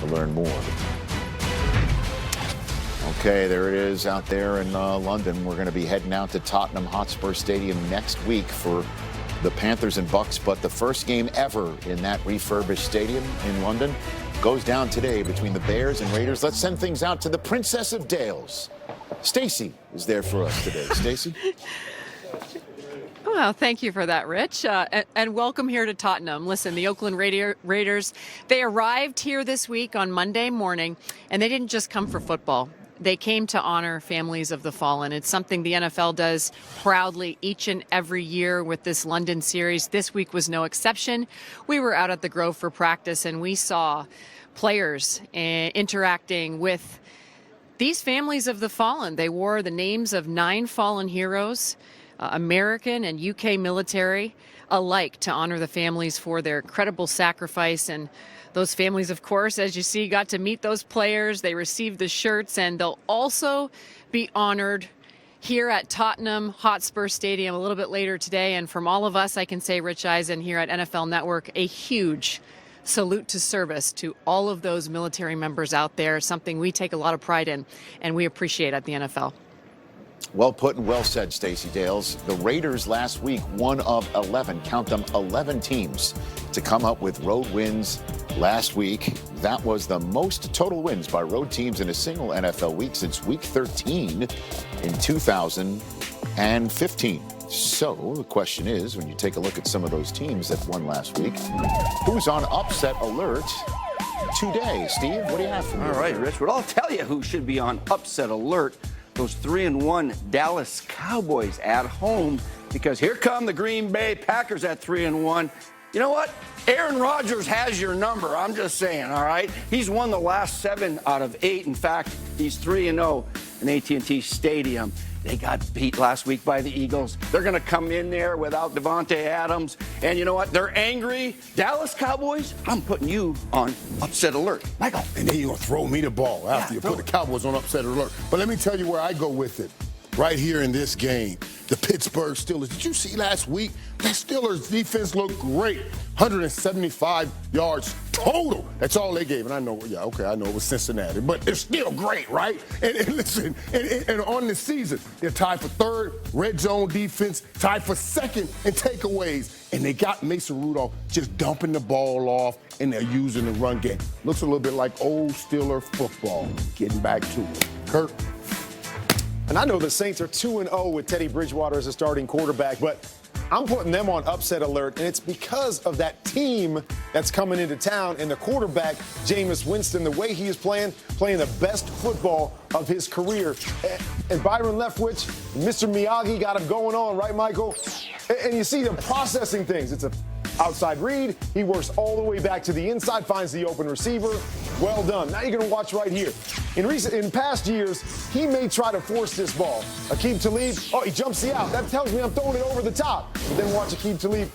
to learn more. Okay, there it is out there in London. We're going to be heading out to Tottenham Hotspur Stadium next week for the Panthers and Bucks. But the first game ever in that refurbished stadium in London goes down today between the Bears and Raiders. Let's send things out to the Princess of Dales. Stacey is there for us today. Stacey? Well, thank you for that, Rich. And welcome here to Tottenham. Listen, the Oakland Raiders, they arrived here this week on Monday morning, and they didn't just come for football. They came to honor families of the fallen. It's something the NFL does proudly each and every year with this London series. This week was no exception. We were out at the Grove for practice, and we saw players interacting with these families of the fallen. They wore the names of 9 fallen heroes, American and UK military alike, to honor the families for their incredible sacrifice. And those families, of course, as you see, got to meet those players. They received the shirts, and they'll also be honored here at Tottenham Hotspur Stadium a little bit later today. And from all of us, I can say, Rich Eisen here at NFL Network, a huge salute to service to all of those military members out there, something we take a lot of pride in and we appreciate at the NFL. Well put and well said, Stacey Dales. The Raiders last week, one of 11, count them, 11 teams to come up with road wins last week. That was the most total wins by road teams in a single NFL week since week 13 in 2015. So the question is, when you take a look at some of those teams that won last week, who's on upset alert today? Steve, what do you have for me? All right, Rich. Well, I'll tell you who should be on upset alert. Those 3-1 Dallas Cowboys at home, because here come the Green Bay Packers at 3-1. You know what? Aaron Rodgers has your number. I'm just saying, all right? He's won the last 7 out of 8. In fact, he's 3-0 in AT&T Stadium. They got beat last week by the Eagles. They're going to come in there without Devontae Adams. And you know what? They're angry. Dallas Cowboys, I'm putting you on upset alert. Michael. And then you're going to throw me the ball after you put the Cowboys on upset alert. But let me tell you where I go with it. Right here in this game, the Pittsburgh Steelers. Did you see last week? That Steelers defense looked great. 175 yards total. That's all they gave. And I know, yeah, okay, I know it was Cincinnati, but it's still great, right? And listen, and on the season, they're tied for 3rd, red zone defense, tied for 2nd in takeaways. And they got Mason Rudolph just dumping the ball off, and they're using the run game. Looks a little bit like old Steeler football. Getting back to it. Kirk? And I know the Saints are 2-0 with Teddy Bridgewater as a starting quarterback, but I'm putting them on upset alert, and it's because of that team that's coming into town and the quarterback, Jameis Winston, the way he is playing the best football of his career. And Byron Leftwich, Mr. Miyagi got him going on, right, Michael? And you see them processing things. It's an outside read. He works all the way back to the inside, finds the open receiver. Well done. Now you're going to watch right here. In past years, he may try to force this ball. Aqib Talib, he jumps the out. That tells me I'm throwing it over the top. But then watch Aqib Talib,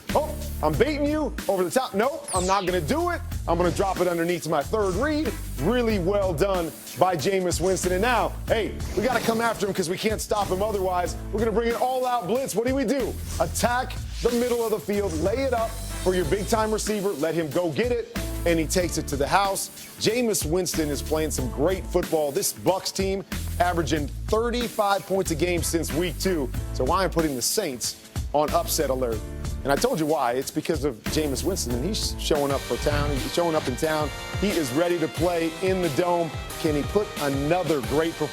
I'm baiting you over the top. Nope, I'm not going to do it. I'm going to drop it underneath to my 3rd read. Really well done by Jameis Winston. And now, hey, we got to come after him because we can't stop him otherwise. We're going to bring an all-out blitz. What do? Attack the middle of the field, lay it up for your big-time receiver, let him go get it, and he takes it to the house. Jameis Winston is playing some great football. This Bucks team averaging 35 points a game since week 2. So why I'm putting the Saints on upset alert. And I told you why. It's because of Jameis Winston, and he's showing up for town. He's showing up in town. He is ready to play in the Dome. Can he put another great performance?